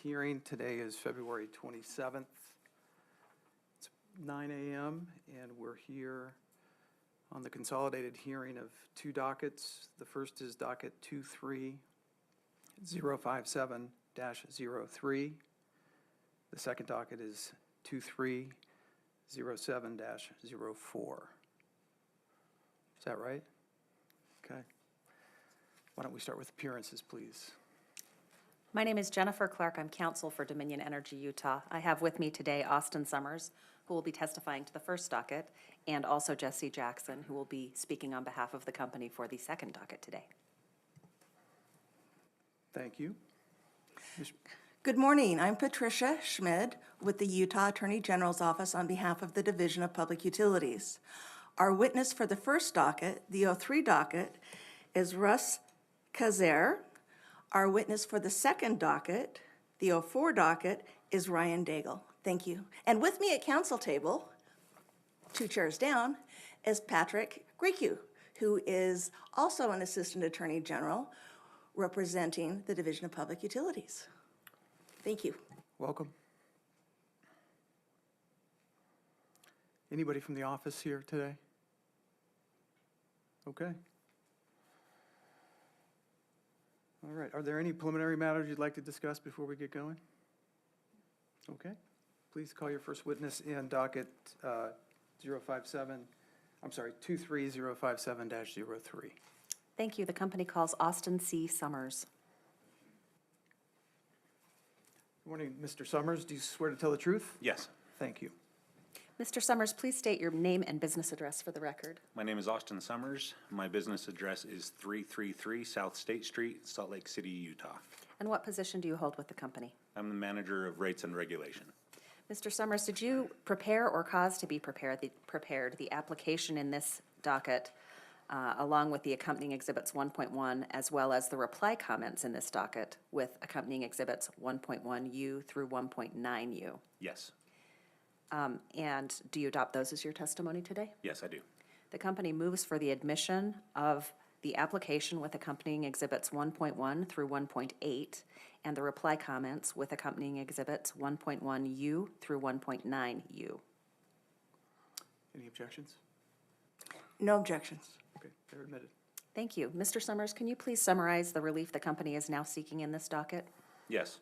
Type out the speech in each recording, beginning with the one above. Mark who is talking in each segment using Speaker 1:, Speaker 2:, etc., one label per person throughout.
Speaker 1: hearing. Today is February 27th. It's 9 a.m. and we're here on the consolidated hearing of two dockets. The first is docket 23057-03. The second docket is 2307-04. Is that right? Okay. Why don't we start with appearances, please?
Speaker 2: My name is Jennifer Clark. I'm counsel for Dominion Energy Utah. I have with me today Austin Summers, who will be testifying to the first docket, and also Jesse Jackson, who will be speaking on behalf of the company for the second docket today.
Speaker 1: Thank you.
Speaker 3: Good morning. I'm Patricia Schmid with the Utah Attorney General's Office on behalf of the Division of Public Utilities. Our witness for the first docket, the 03 docket, is Russ Kazer. Our witness for the second docket, the 04 docket, is Ryan Daigle. Thank you. And with me at council table, 2 chairs down, is Patrick Grecu, who is also an Assistant Attorney General representing the Division of Public Utilities. Thank you.
Speaker 1: Welcome. Anybody from the office here today? Okay. All right. Are there any preliminary matters you'd like to discuss before we get going? Okay. Please call your first witness in docket 23057-03.
Speaker 2: Thank you. The company calls Austin C. Summers.
Speaker 1: Good morning, Mr. Summers. Do you swear to tell the truth?
Speaker 4: Yes.
Speaker 1: Thank you.
Speaker 2: Mr. Summers, please state your name and business address for the record.
Speaker 4: My name is Austin Summers. My business address is 333 South State Street, Salt Lake City, Utah.
Speaker 2: And what position do you hold with the company?
Speaker 4: I'm the manager of rates and regulation.
Speaker 2: Mr. Summers, did you prepare or cause to be prepared the application in this docket along with the accompanying exhibits 1.1 as well as the reply comments in this docket with accompanying exhibits 1.1U through 1.9U?
Speaker 4: Yes.
Speaker 2: And do you adopt those as your testimony today?
Speaker 4: Yes, I do.
Speaker 2: The company moves for the admission of the application with accompanying exhibits 1.1 through 1.8 and the reply comments with accompanying exhibits 1.1U through 1.9U.
Speaker 1: Any objections?
Speaker 3: No objections.
Speaker 1: Okay, they're admitted.
Speaker 2: Thank you. Mr. Summers, can you please summarize the relief the company is now seeking in this docket?
Speaker 4: Yes.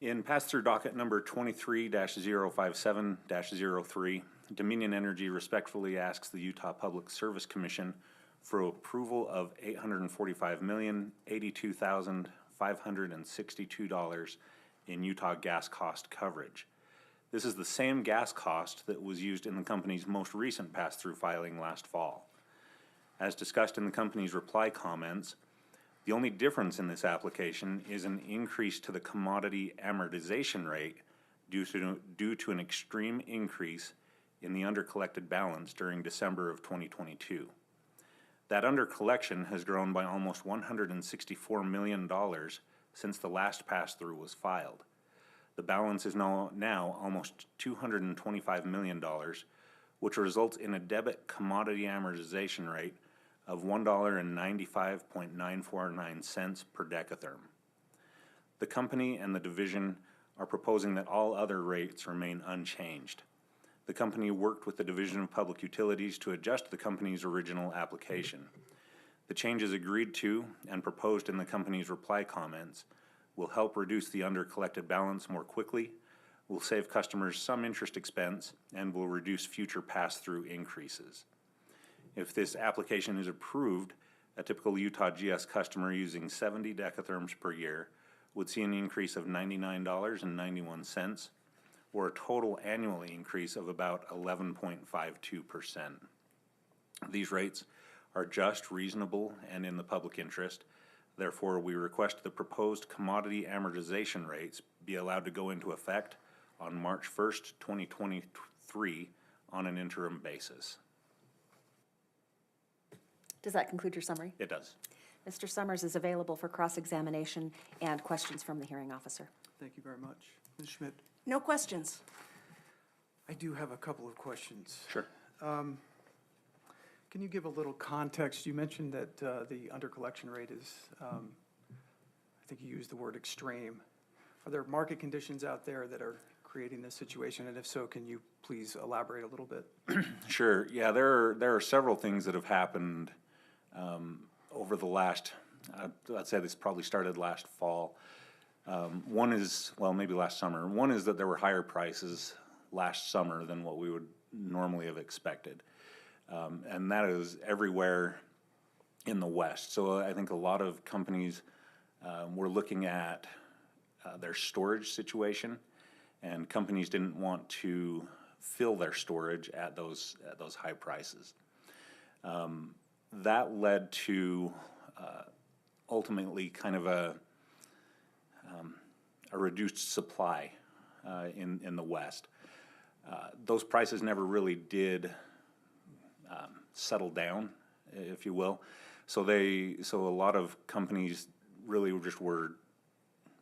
Speaker 4: In pass-through docket number 23-057-03, Dominion Energy respectfully asks the Utah Public Service Commission for approval of $845,082,562 in Utah gas cost coverage. This is the same gas cost that was used in the company's most recent pass-through filing last fall. As discussed in the company's reply comments, the only difference in this application is an increase to the commodity amortization rate due to an extreme increase in the undercollected balance during December of 2022. That undercollection has grown by almost $164 million since the last pass-through was filed. The balance is now almost $225 million, which results in a debit commodity amortization rate of $1.95.949 per decatherm. The company and the division are proposing that all other rates remain unchanged. The company worked with the Division of Public Utilities to adjust the company's original application. The changes agreed to and proposed in the company's reply comments will help reduce the undercollected balance more quickly, will save customers some interest expense, and will reduce future pass-through increases. If this application is approved, a typical Utah GS customer using 70 decatherms per year would see an increase of $99.91, or a total annual increase of about 11.52%. These rates are just, reasonable, and in the public interest. Therefore, we request the proposed commodity amortization rates be allowed to go into effect on March 1st, 2023 on an interim basis.
Speaker 2: Does that conclude your summary?
Speaker 4: It does.
Speaker 2: Mr. Summers is available for cross-examination and questions from the hearing officer.
Speaker 1: Thank you very much. Ms. Schmidt?
Speaker 3: No questions.
Speaker 1: I do have a couple of questions.
Speaker 4: Sure.
Speaker 1: Can you give a little context? You mentioned that the undercollection rate is, I think you used the word extreme. Are there market conditions out there that are creating this situation? And if so, can you please elaborate a little bit?
Speaker 4: Sure, yeah, there are several things that have happened over the last, I'd say this probably started last fall. One is, well, maybe last summer. One is that there were higher prices last summer than what we would normally have expected. And that is everywhere in the West. So I think a lot of companies were looking at their storage situation, and companies didn't want to fill their storage at those high prices. That led to ultimately kind of a reduced supply in the West. Those prices never really did settle down, if you will. So a lot of companies really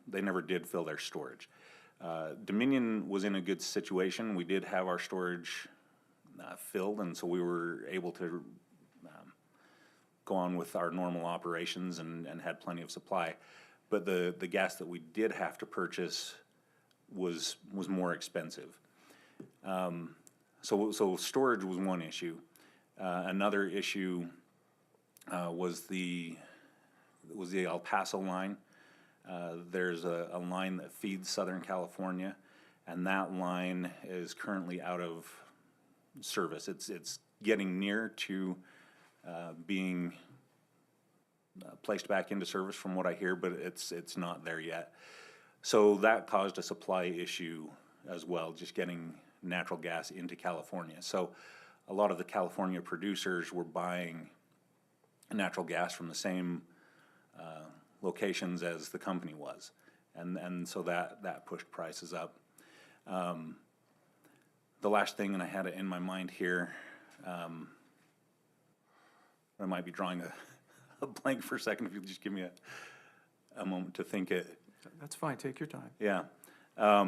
Speaker 4: they never did fill their storage. Dominion was in a good situation. We did have our storage filled, and so we were able to go on with our normal operations and had plenty of supply. But the gas that we did have to purchase was more expensive. So storage was one issue. Another issue was the El Paso line. There's a line that feeds Southern California, and that line is currently out of service. It's getting near to being placed back into service from what I hear, but it's not there yet. So that caused a supply issue as well, just getting natural gas into California. So a lot of the California producers were buying natural gas from the same locations as the company was, and so that pushed prices up. The last thing, and I had it in my mind here, I might be drawing a blank for a second. If you just give me a moment to think it.
Speaker 1: That's fine, take your time.
Speaker 4: Yeah. Let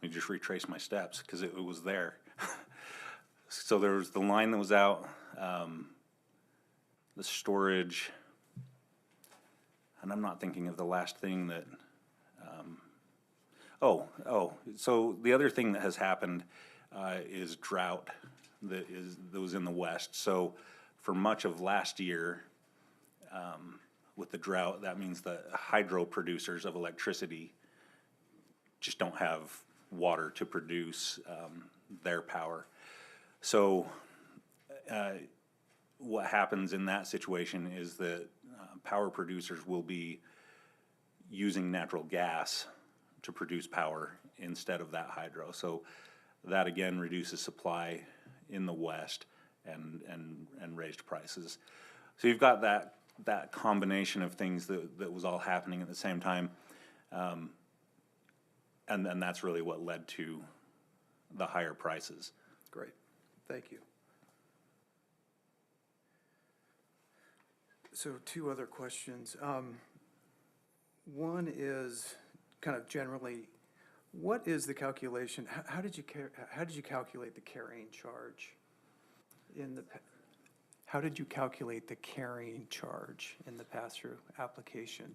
Speaker 4: me just retrace my steps because it was there. So there was the line that was out, the storage, and I'm not thinking of the last thing that, so the other thing that has happened is drought that was in the West. So for much of last year, with the drought, that means the hydro producers of electricity just don't have water to produce their power. So what happens in that situation is that power producers will be using natural gas to produce power instead of that hydro. So that again reduces supply in the West and raised prices. So you've got that combination of things that was all happening at the same time, and that's really what led to the higher prices.
Speaker 1: Great, thank you. So two other questions. One is kind of generally, what is the calculation? How did you calculate the carrying charge how did you calculate the carrying charge in the pass-through application?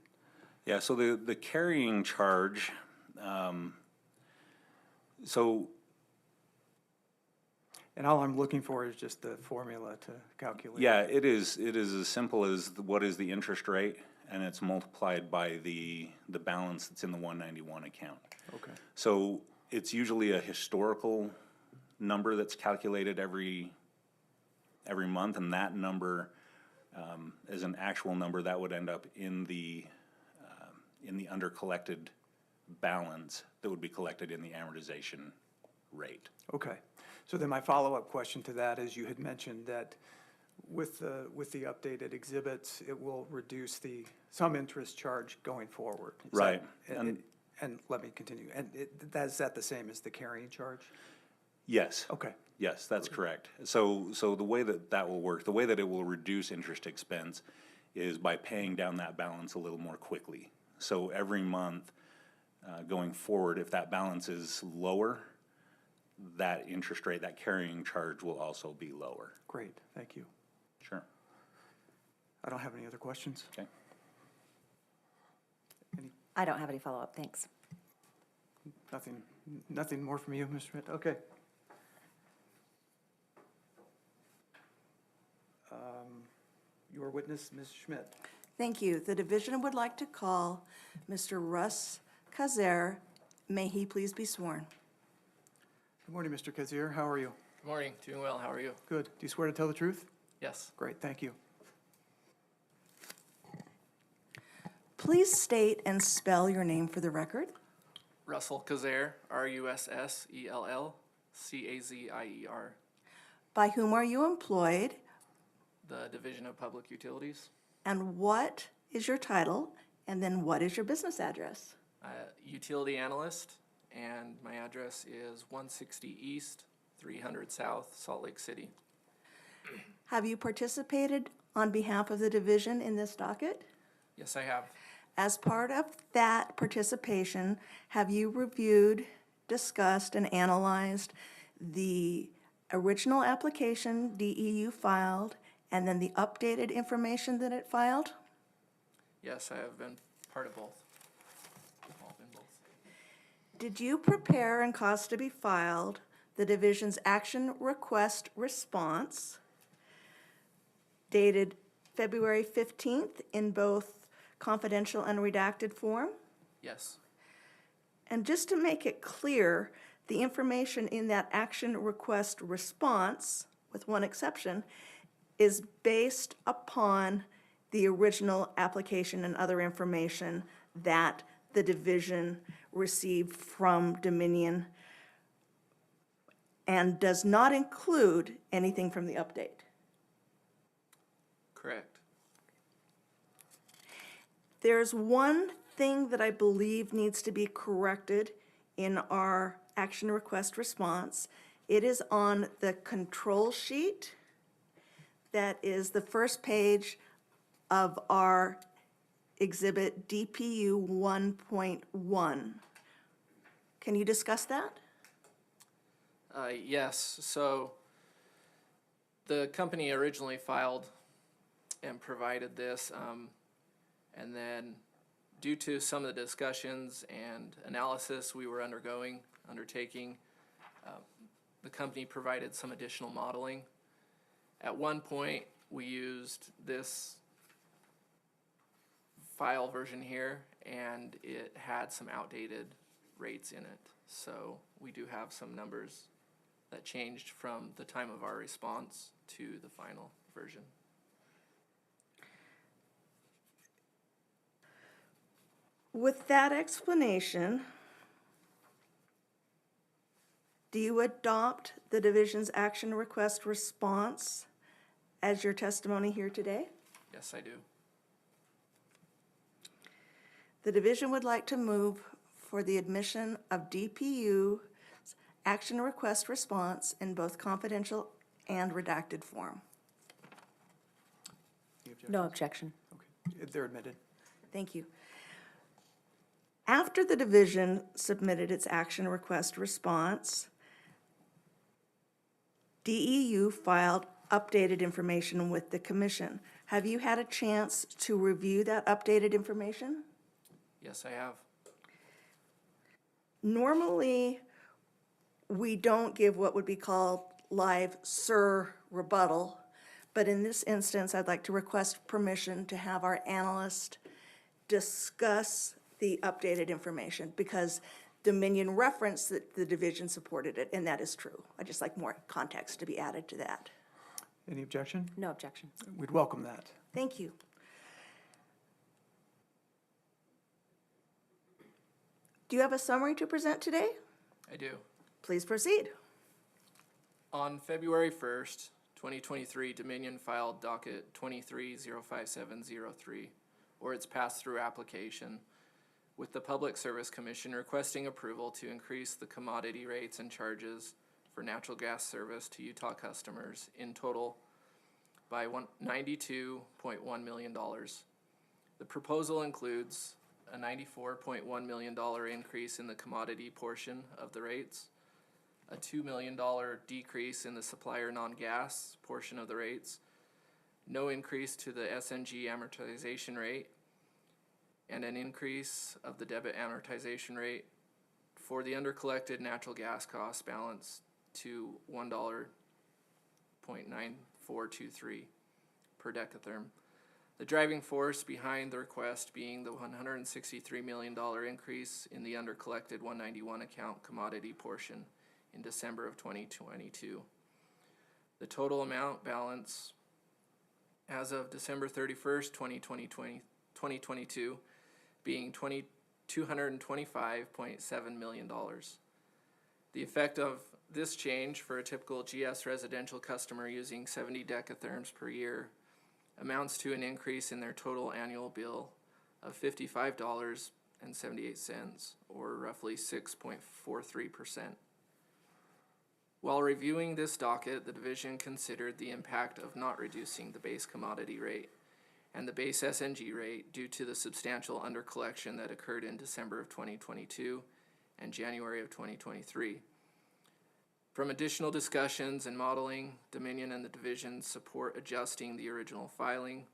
Speaker 4: Yeah, so the carrying charge,
Speaker 1: And all I'm looking for is just the formula to calculate.
Speaker 4: yeah, it is as simple as what is the interest rate, and it's multiplied by the balance that's in the 191 account.
Speaker 1: Okay,
Speaker 4: So it's usually a historical number that's calculated every month, and that number is an actual number that would end up in the under-collected balance that would be collected in the amortization rate.
Speaker 1: okay. So then my follow-up question to that is, you had mentioned that with the updated exhibits, it will reduce some interest charge going forward. Is
Speaker 4: Right.
Speaker 1: that- And let me continue. And is that the same as the carrying charge?
Speaker 4: Yes.
Speaker 1: Okay,
Speaker 4: Yes, that's correct. So the way that will work, the way that it will reduce interest expense is by paying down that balance a little more quickly. So every month going forward, if that balance is lower, that interest rate, that carrying charge will also be lower.
Speaker 1: great, thank you.
Speaker 4: Sure.
Speaker 1: I don't have any other questions.
Speaker 4: Okay.
Speaker 2: I don't have any follow-up, thanks.
Speaker 1: Nothing more from you, Mr. Schmidt? Okay. Your witness, Ms. Schmidt.
Speaker 3: Thank you. The division would like to call Mr. Russ Kazer. May he please be sworn?
Speaker 1: Good morning, Mr. Kazier. How are you?
Speaker 5: Good morning, doing well, how are you?
Speaker 1: Good. Do you swear to tell the truth?
Speaker 5: Yes,
Speaker 1: Great, thank you.
Speaker 3: Please state and spell your name for the record.
Speaker 5: Russell Kazer, Russellcazier.
Speaker 3: By whom are you employed,
Speaker 5: The Division of Public Utilities,
Speaker 3: and what is your title, and then what is your business address?
Speaker 5: utility analyst, and my address is 160 East, 300 South, Salt Lake City.
Speaker 3: Have you participated on behalf of the division in this docket?
Speaker 5: Yes, I have.
Speaker 3: As part of that participation, have you reviewed, discussed, and analyzed the original application DEU filed and then the updated information that it filed?
Speaker 5: Yes, I have been part of both. Involved in both.
Speaker 3: Did you prepare and cause to be filed the division's action request response dated February 15th in both confidential and redacted form?
Speaker 5: Yes,
Speaker 3: And just to make it clear, the information in that action request response, with one exception, is based upon the original application and other information that the division received from Dominion and does not include anything from the update.
Speaker 5: correct.
Speaker 3: There's one thing that I believe needs to be corrected in our action request response. It is on the control sheet. That is the first page of our exhibit DPU 1.1. Can you discuss that?
Speaker 5: Yes, so the company originally filed and provided this, and then due to some of the discussions and analysis we were undertaking, the company provided some additional modeling. At one point, we used this file version here, and it had some outdated rates in it. So we do have some numbers that changed from the time of our response to the final version.
Speaker 3: With that explanation, do you adopt the division's action request response as your testimony here today?
Speaker 5: Yes, I do.
Speaker 3: The division would like to move for the admission of DPU's action request response in both confidential and redacted form.
Speaker 1: Any objections?
Speaker 2: No objection.
Speaker 1: Okay, they're admitted.
Speaker 3: Thank you. After the division submitted its action request response, DEU filed updated information with the commission. Have you had a chance to review that updated information?
Speaker 5: Yes, I have.
Speaker 3: Normally, we don't give what would be called live SIR rebuttal, but in this instance, I'd like to request permission to have our analyst discuss the updated information because Dominion referenced that the division supported it, and that is true. I'd just like more context to be added to that.
Speaker 1: Any objection?
Speaker 2: No objection.
Speaker 1: We'd welcome that.
Speaker 3: Thank you. Do you have a summary to present today?
Speaker 5: I do.
Speaker 3: Please proceed.
Speaker 5: On February 1st, 2023, Dominion filed Docket 23-05703, or its pass-through application, with the Public Service Commission requesting approval to increase the commodity rates and charges for natural gas service to Utah customers in total by $92.1 million. The proposal includes a $94.1 million increase in the commodity portion of the rates, a $2 million decrease in the supplier non-gas portion of the rates, no increase to the SNG amortization rate, and an increase of the debit amortization rate for the undercollected natural gas cost balance to $1.9423 per decatherm. The driving force behind the request being the $163 million increase in the undercollected 191 account commodity portion in December of 2022. The total amount balance as of December 31st, 2022 being $225.7 million. The effect of this change for a typical GS residential customer using 70 decatherms per year amounts to an increase in their total annual bill of $55.78, or roughly 6.43%. While reviewing this docket, the division considered the impact of not reducing the base commodity rate and the base SNG rate due to the substantial undercollection that occurred in December of 2022 and January of 2023. From additional discussions and modeling, Dominion and the division support adjusting the original filing.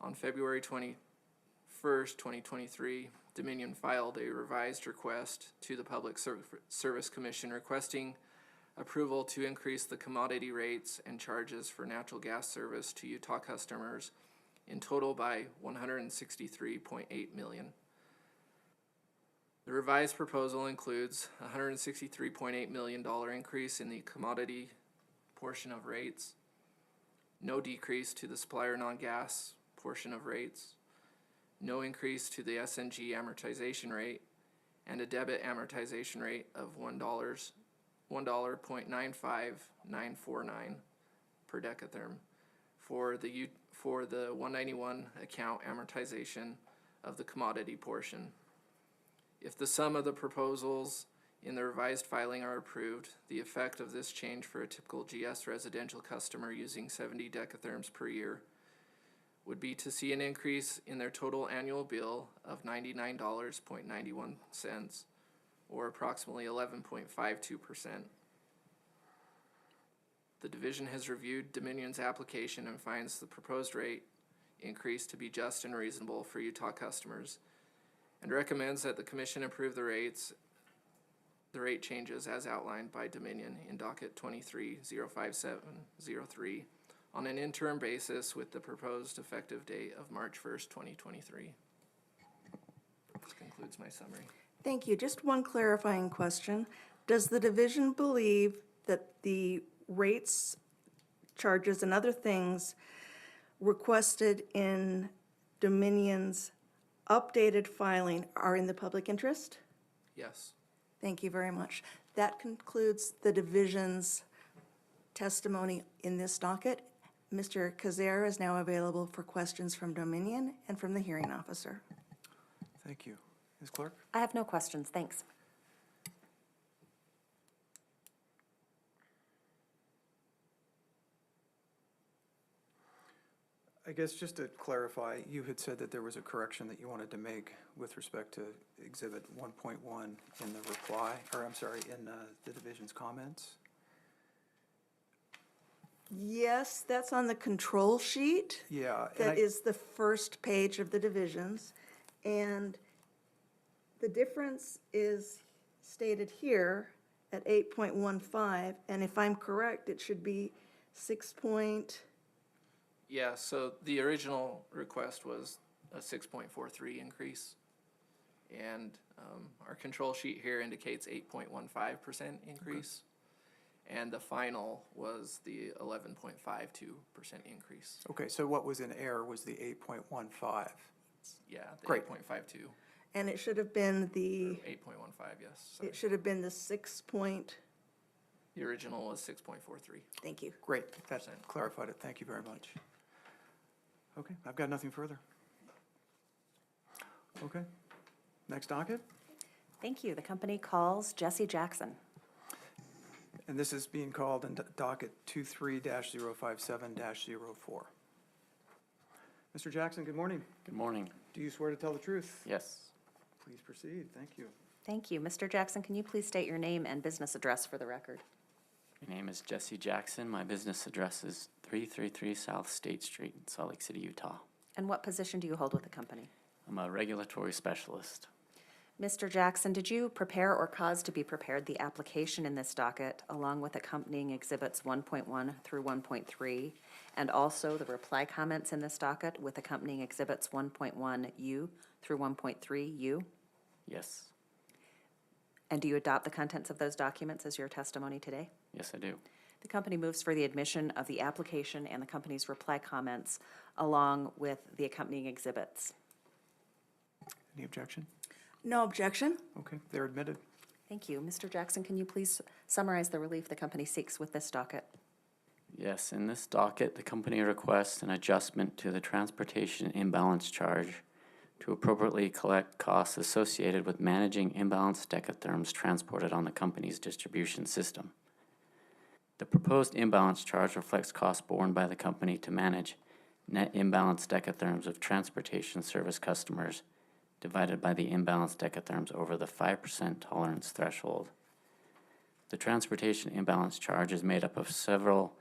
Speaker 5: On February 21st, 2023, Dominion filed a revised request to the Public Service Commission requesting approval to increase the commodity rates and charges for natural gas service to Utah customers in total by $163.8 million. The revised proposal includes a $163.8 million increase in the commodity portion of rates, no decrease to the supplier non-gas portion of rates, no increase to the SNG amortization rate, and a debit amortization rate of $1.95949 per decatherm for the 191 account amortization of the commodity portion. If the sum of the proposals in the revised filing are approved, the effect of this change for a typical GS residential customer using 70 decatherms per year would be to see an increase in their total annual bill of $99.91, or approximately 11.52%. The division has reviewed Dominion's application and finds the proposed rate increase to be just and reasonable for Utah customers, and recommends that the commission approve the rate changes as outlined by Dominion in Docket 23-05703 on an interim basis with the proposed effective date of March 1st, 2023. This concludes my summary.
Speaker 3: Thank you. Just one clarifying question. Does the division believe that the rates, charges, and other things requested in Dominion's updated filing are in the public interest?
Speaker 5: Yes.
Speaker 3: Thank you very much. That concludes the division's testimony in this docket. Mr. Kazare is now available for questions from Dominion and from the hearing officer.
Speaker 1: Thank you. Ms. Clark?
Speaker 2: I have no questions, thanks.
Speaker 1: I guess just to clarify, you had said that there was a correction that you wanted to make with respect to Exhibit 1.1 in the reply, or I'm sorry, in the division's comments.
Speaker 3: Yes, that's on the control sheet.
Speaker 1: Yeah.
Speaker 3: That is the first page of the divisions. And the difference is stated here at 8.15, and if I'm correct, it should be 6.
Speaker 5: Yeah, so the original request was a 6.43 increase. And our control sheet here indicates 8.15% increase. Okay. And the final was the 11.52% increase.
Speaker 1: Okay, so what was in error was the 8.15.
Speaker 5: Yeah, the
Speaker 1: Great.
Speaker 5: 8.52.
Speaker 3: And it should have been the,
Speaker 5: 8.15, yes. Sorry.
Speaker 3: it should have been the 6 point,
Speaker 5: The original was 6.43.
Speaker 3: thank you.
Speaker 1: Great, that clarified it. Thank you very much. Okay, I've got nothing further. Okay, next docket.
Speaker 2: Thank you. The company calls Jesse Jackson.
Speaker 1: And this is being called in docket 23-057-04. Mr. Jackson, good morning.
Speaker 6: Good morning.
Speaker 1: Do you swear to tell the truth?
Speaker 6: Yes.
Speaker 1: Please proceed. Thank you.
Speaker 2: Thank you. Mr. Jackson, can you please state your name and business address for the record?
Speaker 6: My name is Jesse Jackson. My business address is 333 South State Street in Salt Lake City, Utah.
Speaker 2: And what position do you hold with the company?
Speaker 6: I'm a regulatory specialist.
Speaker 2: Mr. Jackson, did you prepare or cause to be prepared the application in this docket along with accompanying exhibits 1.1 through 1.3 and also the reply comments in this docket with accompanying exhibits 1.1U through 1.3U?
Speaker 6: Yes.
Speaker 2: And do you adopt the contents of those documents as your testimony today?
Speaker 6: Yes, I do.
Speaker 2: The company moves for the admission of the application and the company's reply comments along with the accompanying exhibits.
Speaker 1: Any objection?
Speaker 3: No objection.
Speaker 1: Okay, they're admitted.
Speaker 2: Thank you. Mr. Jackson, can you please summarize the relief the company seeks with this docket?
Speaker 6: Yes, in this docket, the company requests an adjustment to the transportation imbalance charge to appropriately collect costs associated with managing imbalanced decatherms transported on the company's distribution system. The proposed imbalance charge reflects costs borne by the company to manage net imbalanced decatherms of transportation service customers divided by the imbalanced decatherms over the 5% tolerance threshold. The transportation imbalance charge is made up of several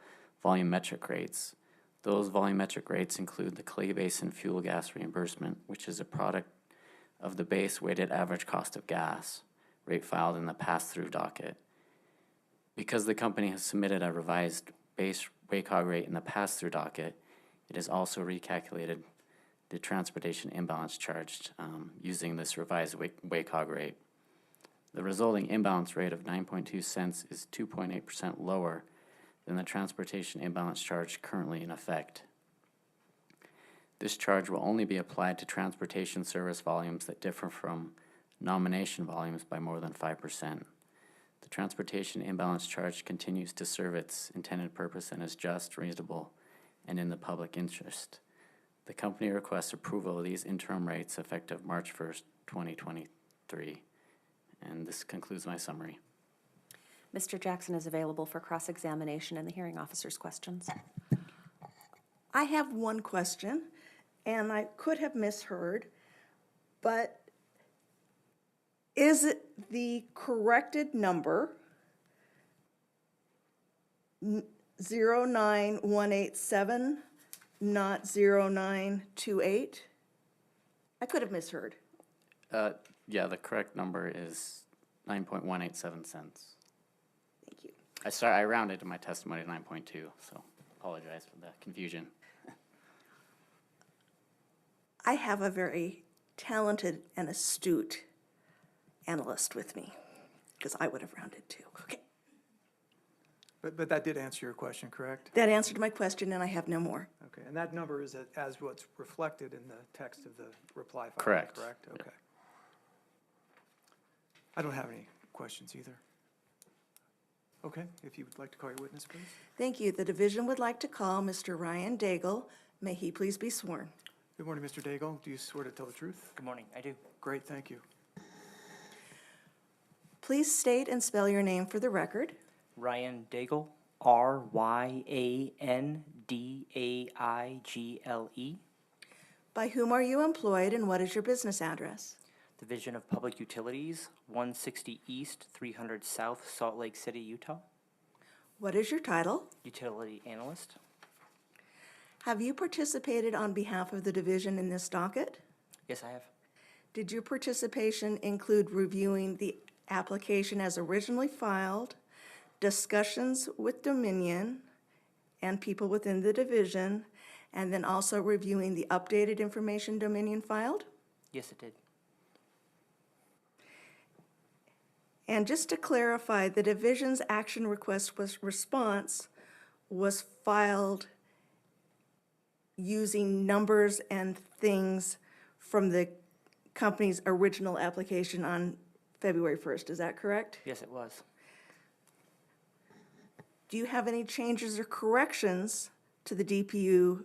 Speaker 6: volumetric rates. Those volumetric rates include the Clay Basin fuel gas reimbursement, which is a product of the base weighted average cost of gas rate filed in the pass-through docket. Because the company has submitted a revised base WACOG rate in the pass-through docket, it has also recalculated the transportation imbalance charged using this revised WACOG rate. The resulting imbalance rate of 9.2 cents is 2.8% lower than the transportation imbalance charge currently in effect. This charge will only be applied to transportation service volumes that differ from nomination volumes by more than 5%. The transportation imbalance charge continues to serve its intended purpose and is just, reasonable, and in the public interest. The company requests approval of these interim rates effective March 1st, 2023. And this concludes my summary.
Speaker 2: Mr. Jackson is available for cross-examination and the hearing officer's questions.
Speaker 3: I have one question, and I could have misheard, but is it the corrected number 09187, not 0928? I could have misheard.
Speaker 6: Yeah, the correct number is 9.187 cents.
Speaker 3: Thank you.
Speaker 6: I rounded to my testimony to 9.2, so apologize for the confusion.
Speaker 3: I have a very talented and astute analyst with me, because I would have rounded too. Okay.
Speaker 1: But that did answer your question, correct?
Speaker 3: That answered my question, and I have no more.
Speaker 1: Okay, and that number is as what's reflected in the text of the reply file,
Speaker 6: Correct.
Speaker 1: correct?
Speaker 6: Yep.
Speaker 1: Okay. I don't have any questions either. Okay, if you would like to call your witness, please.
Speaker 3: Thank you. The division would like to call Mr. Ryan Daigle. May he please be sworn?
Speaker 1: Good morning, Mr. Daigle. Do you swear to tell the truth?
Speaker 7: Good morning, I do.
Speaker 1: Great, thank you.
Speaker 3: Please state and spell your name for the record.
Speaker 7: Ryan Daigle, RyanDaigle.
Speaker 3: By whom are you employed and what is your business address?
Speaker 7: Division of Public Utilities, 160 East, 300 South, Salt Lake City, Utah.
Speaker 3: What is your title?
Speaker 7: Utility Analyst.
Speaker 3: Have you participated on behalf of the division in this docket?
Speaker 7: Yes, I have.
Speaker 3: Did your participation include reviewing the application as originally filed, discussions with Dominion and people within the division, and then also reviewing the updated information Dominion filed?
Speaker 7: Yes, it did.
Speaker 3: And just to clarify, the division's action response was filed using numbers and things from the company's original application on February 1st, is that correct?
Speaker 7: Yes, it was.
Speaker 3: Do you have any changes or corrections to the DPU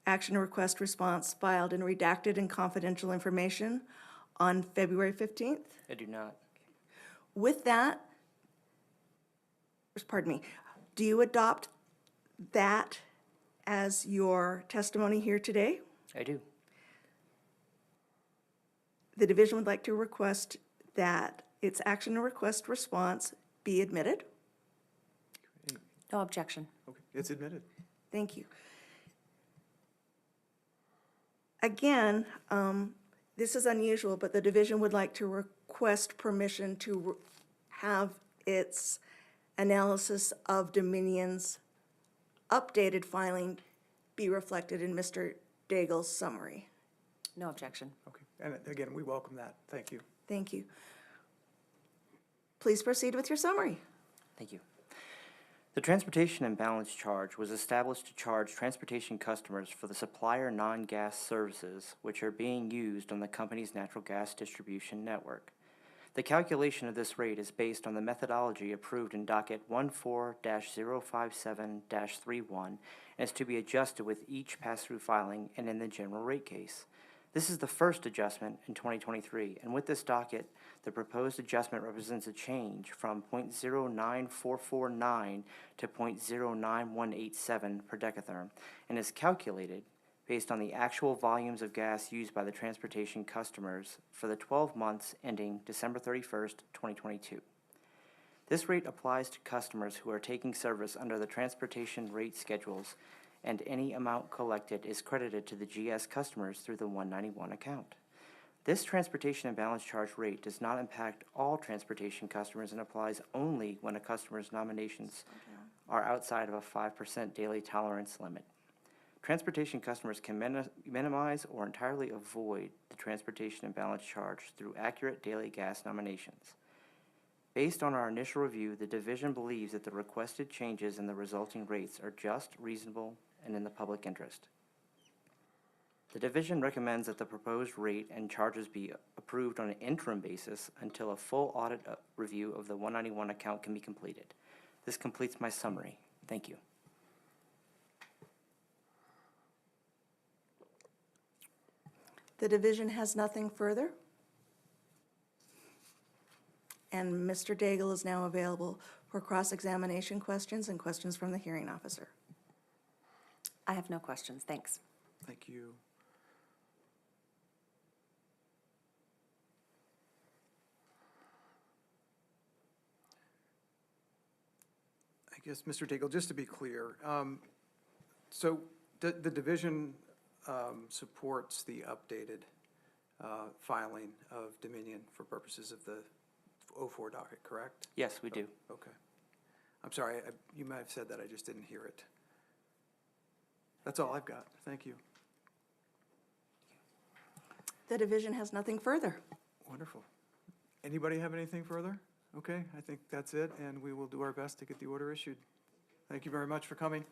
Speaker 3: action request response filed in redacted and confidential information on February 15th?
Speaker 7: I do not.
Speaker 3: With that, pardon me, do you adopt that as your testimony here today?
Speaker 7: I do.
Speaker 3: The division would like to request that its action request response be admitted.
Speaker 2: No objection.
Speaker 1: Okay, it's admitted.
Speaker 3: Thank you. Again, this is unusual, but the division would like to request permission to have its analysis of Dominion's updated filing be reflected in Mr. Daigle's summary.
Speaker 2: No objection.
Speaker 1: Okay, and again, we welcome that. Thank you.
Speaker 3: Thank you. Please proceed with your summary.
Speaker 7: Thank you. The transportation imbalance charge was established to charge transportation customers for the supplier non-gas services which are being used on the company's natural gas distribution network. The calculation of this rate is based on the methodology approved in Docket 14-057-31 and is to be adjusted with each pass-through filing and in the general rate case. This is the first adjustment in 2023, and with this docket, the proposed adjustment represents a change from .09449 to .09187 per decatherm, and is calculated based on the actual volumes of gas used by the transportation customers for the 12 months ending December 31st, 2022. This rate applies to customers who are taking service under the transportation rate schedules, and any amount collected is credited to the GS customers through the 191 account. This transportation imbalance charge rate does not impact all transportation customers and applies only when a customer's nominations are outside of a 5% daily tolerance limit. Transportation customers can minimize or entirely avoid the transportation imbalance charge through accurate daily gas nominations. Based on our initial review, the division believes that the requested changes in the resulting rates are just, reasonable, and in the public interest. The division recommends that the proposed rate and charges be approved on an interim basis until a full audit review of the 191 account can be completed. This completes my summary. Thank you.
Speaker 3: The division has nothing further. And Mr. Daigle is now available for cross-examination questions and questions from the hearing officer.
Speaker 2: I have no questions, thanks.
Speaker 1: Thank you. I guess, Mr. Daigle, just to be clear, so the division supports the updated filing of Dominion for purposes of the 04 docket, correct?
Speaker 7: Yes, we do.
Speaker 1: Okay. I'm sorry, you might have said that, I just didn't hear it. That's all I've got. Thank you.
Speaker 3: The division has nothing further.
Speaker 1: Wonderful. Anybody have anything further? Okay, I think that's it, and we will do our best to get the order issued. Thank you very much for coming.